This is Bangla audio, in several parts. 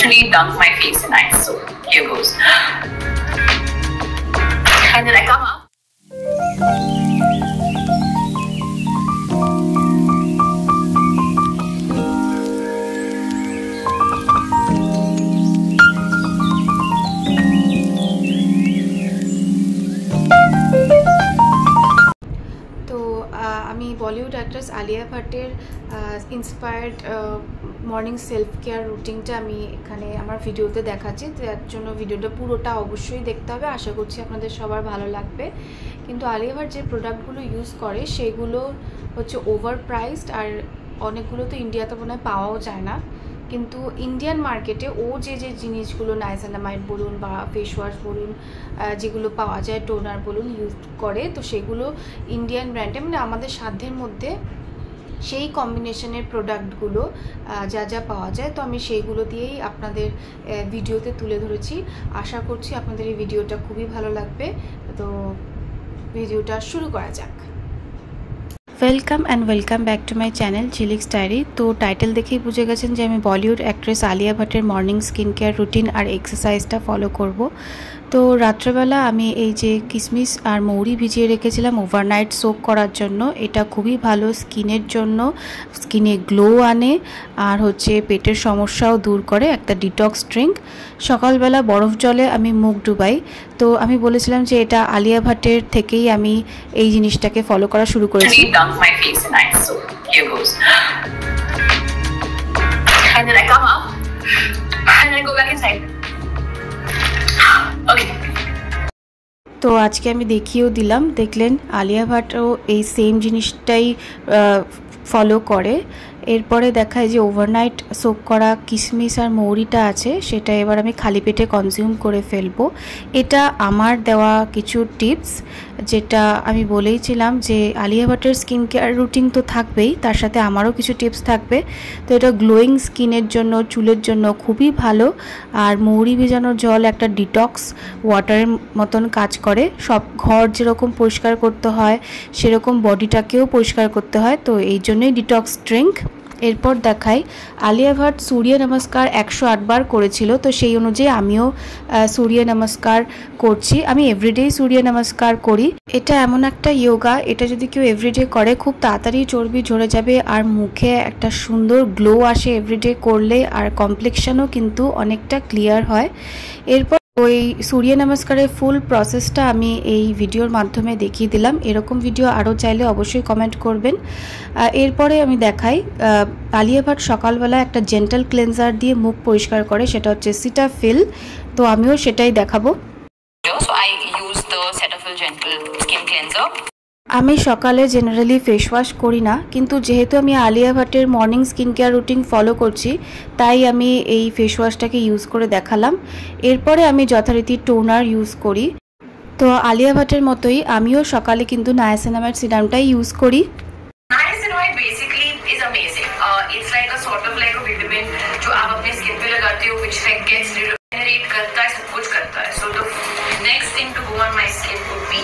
Actually dunk my face in ice, so here goes. And then I come up. আমি বলিউড অ্যাক্ট্রেস আলিয়া ভাটের ইন্সপায়ার্ড মর্নিং সেলফ কেয়ার রুটিনটা আমি এখানে আমার ভিডিওতে দেখাচ্ছি। তো এর জন্য ভিডিওটা পুরোটা অবশ্যই দেখতে হবে, আশা করছি আপনাদের সবার ভালো লাগবে। কিন্তু আলিয়া ভাট যে প্রোডাক্টগুলো ইউজ করে সেগুলো হচ্ছে ওভার প্রাইসড, আর অনেকগুলো তো ইন্ডিয়াতে মনে হয় পাওয়াও যায় না। কিন্তু ইন্ডিয়ান মার্কেটে ও যে জিনিসগুলো নাইসিনামাইড বলুন বা ফেস ওয়াশ বলুন, যেগুলো পাওয়া যায় টোনার বলুন ইউজ করে, তো সেগুলো ইন্ডিয়ান ব্র্যান্ডে, মানে আমাদের সাধ্যের মধ্যে সেই কম্বিনেশনের প্রোডাক্টগুলো যা যা পাওয়া যায়, তো আমি সেইগুলো দিয়েই আপনাদের ভিডিওতে তুলে ধরেছি। আশা করছি আপনাদের এই ভিডিওটা খুবই ভালো লাগবে। তো ভিডিওটা শুরু করা যাক। Welcome and welcome back to my channel Jhilik's diary. তো টাইটেল দেখেই বুঝে গেছেন যে আমি বলিউড অ্যাক্ট্রেস আলিয়া ভাটের মর্নিং স্কিন কেয়ার রুটিন আর এক্সারসাইজটা ফলো করব। তো রাত্রেবেলা আমি এই যে কিশমিশ আর মৌরি ভিজিয়ে রেখেছিলাম ওভারনাইট সোক করার জন্য। এটা খুবই ভালো স্কিনের জন্য, স্কিনে গ্লো আনে আর হচ্ছে পেটের সমস্যাও দূর করে, একটা ডিটক্স ড্রিঙ্ক। সকালবেলা বরফ জলে আমি মুখ ডুবাই। তো আমি বলেছিলাম যে এটা আলিয়া ভাটের থেকেই আমি এই জিনিসটাকে ফলো করা শুরু করেছি। তো আজকে আমি দেখিয়েও দিলাম, দেখলেন আলিয়া ভাটও এই সেম জিনিসটাই ফলো করে। এরপরে দেখায় যে ওভারনাইট সোক করা কিশমিশ আর মৌরিটা আছে, সেটা এবার আমি খালি পেটে কনজিউম করে ফেলবো। এটা আমার দেওয়া কিছু টিপস, যেটা আমি বলেইছিলাম যে আলিয়া ভাটের স্কিন কেয়ার রুটিন তো থাকবেই, তার সাথে আমারও কিছু টিপস থাকবে। তো এটা গ্লোয়িং স্কিনের জন্য, চুলের জন্য খুবই ভালো। আর মৌরি ভেজানোর জল একটা ডিটক্স ওয়াটারের মতন কাজ করে। সব ঘর যেরকম পরিষ্কার করতে হয় সেরকম বডিটাকেও পরিষ্কার করতে হয়, তো এই জন্যই ডিটক্স ড্রিঙ্ক। এরপর দেখাই আলিয়া ভাট সূর্য নমস্কার 108 বার করেছিল, তো সেই অনুযায়ী আমিও সূর্য নমস্কার করছি। আমি এভরিডে সূর্য নমস্কার করি। এটা এমন একটা যোগা, এটা যদি কেউ এভরিডে করে খুব তাড়াতাড়ি চর্বি ঝরে যাবে আর মুখে একটা সুন্দর গ্লো আসে এভরিডে করলে, আর কমপ্লেক্সনও কিন্তু অনেকটা ক্লিয়ার হয়। এরপর ওই সূর্য নমস্কারের ফুল প্রসেসটা আমি এই ভিডিওর মাধ্যমে দেখিয়ে দিলাম। এরকম ভিডিও আরও চাইলে অবশ্যই কমেন্ট করবেন। এরপরে আমি দেখাই আলিয়া ভাট সকালবেলা একটা জেন্টাল ক্লেন্সার দিয়ে মুখ পরিষ্কার করে, সেটা হচ্ছে সিটাফিল। তো আমিও সেটাই দেখাবো। আমি সকালে জেনারেলি ফেস ওয়াশ করি না, কিন্তু যেহেতু আমি আলিয়া ভাটের morning skin care routine follow করছি, তাই আমি এই ফেস ওয়াশটাকে ইউজ করে দেখালাম। এরপরে আমি যথারীতি টোনার ইউজ করি। তো আলিয়া ভাটের মতোই আমিও সকালে কিন্তু নায়াসিনামাইড সিরামটাই ইউজ করি। Niacinamide basically is amazing. It's like a sort of like a vitamin जो आप अपने स्किन पे लगाते हो, व्हिच लाइक गेट्स रिजेनरेट करता है, सब कुछ करता है। So the next thing to go on my skin would be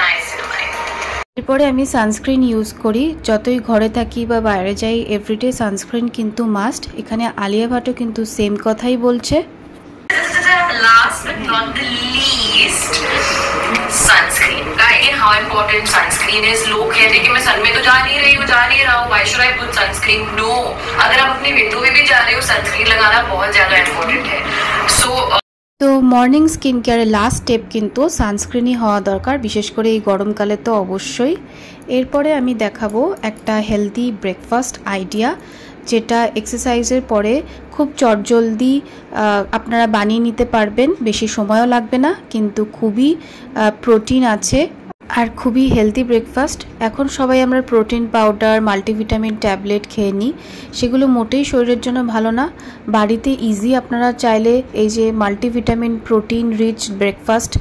niacinamide. এরপরে আমি সানস্ক্রিন ইউজ করি। যতই ঘরে থাকি বা বাইরে যাই, এভরিডে সানস্ক্রিন কিন্তু মাস্ট। এখানে আলিয়া ভাটও কিন্তু সেম কথাই বলছে। Last but not the least, sunscreen. Again, how important sunscreen is. लोग कहते हैं कि मैं सन में तो जा नहीं रहा हूँ, why should I put sunscreen? No, अगर आप अपने विंडो में भी जा रहे हो, सनस्क्रीन लगाना बहुत ज़्यादा इम्पोर्टेंट है। So তো মর্নিং স্কিন কেয়ারের লাস্ট স্টেপ কিন্তু সানস্ক্রিনই হওয়া দরকার, বিশেষ করে এই গরমকালে তো অবশ্যই। এরপরে আমি দেখাবো একটা হেলদি ব্রেকফাস্ট আইডিয়া, যেটা এক্সারসাইজের পরে খুব চটজলদি আপনারা বানিয়ে নিতে পারবেন, বেশি সময়ও লাগবে না, কিন্তু খুবই প্রোটিন আছে আর খুবই হেলদি ব্রেকফাস্ট। এখন সবাই আমরা প্রোটিন পাউডার, মাল্টিভিটামিন ট্যাবলেট খেয়ে নিই, সেগুলো মোটেই শরীরের জন্য ভালো না। বাড়িতে ইজি আপনারা চাইলে এই যে মাল্টিভিটামিন প্রোটিন রিচ ব্রেকফাস্ট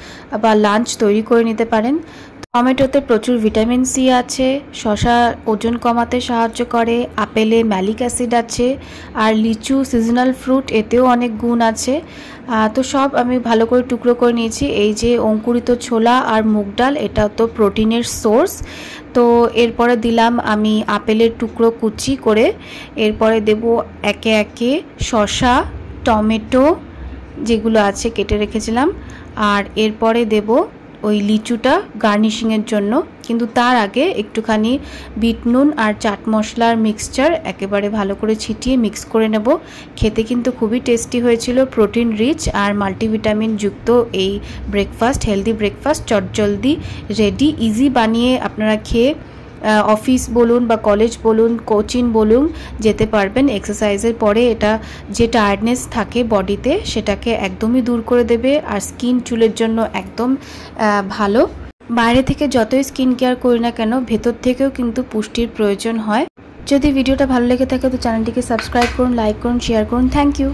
বা লাঞ্চ তৈরি করে নিতে পারেন। টমেটোতে প্রচুর ভিটামিন সি আছে, শসা ওজন কমাতে সাহায্য করে, আপেলে ম্যালিক অ্যাসিড আছে, আর লিচু সিজনাল ফ্রুট, এতেও অনেক গুণ আছে। তো সব আমি ভালো করে টুকরো করে নিয়েছি। এই যে অঙ্কুরিত ছোলা আর মুগ ডাল, এটা তো প্রোটিনের সোর্স। তো এরপরে দিলাম আমি আপেলের টুকরো কুচি করে, এরপরে দেব একে একে শসা, টমেটো যেগুলো আছে কেটে রেখেছিলাম, আর এরপরে দেব ওই লিচুটা গার্নিশিংয়ের জন্য। কিন্তু তার আগে একটুখানি বিট নুন আর চাট মশলার মিক্সচার একেবারে ভালো করে ছিটিয়ে মিক্স করে নেব। খেতে কিন্তু খুবই টেস্টি হয়েছিল, প্রোটিন রিচ আর মাল্টিভিটামিন যুক্ত এই ব্রেকফাস্ট, হেলদি ব্রেকফাস্ট চটজলদি রেডি, ইজি বানিয়ে আপনারা খেয়ে অফিস বলুন বা কলেজ বলুন, কোচিং বলুন যেতে পারবেন। এক্সারসাইজের পরে এটা যে টায়ার্ডনেস থাকে বডিতে সেটাকে একদমই দূর করে দেবে, আর স্কিন চুলের জন্য একদম ভালো। বাইরে থেকে যতই স্কিন কেয়ার করি না কেন, ভেতর থেকেও কিন্তু পুষ্টির প্রয়োজন হয়। যদি ভিডিওটা ভালো লেগে থাকে তো চ্যানেলটিকে সাবস্ক্রাইব করুন, লাইক করুন, শেয়ার করুন। Thank you.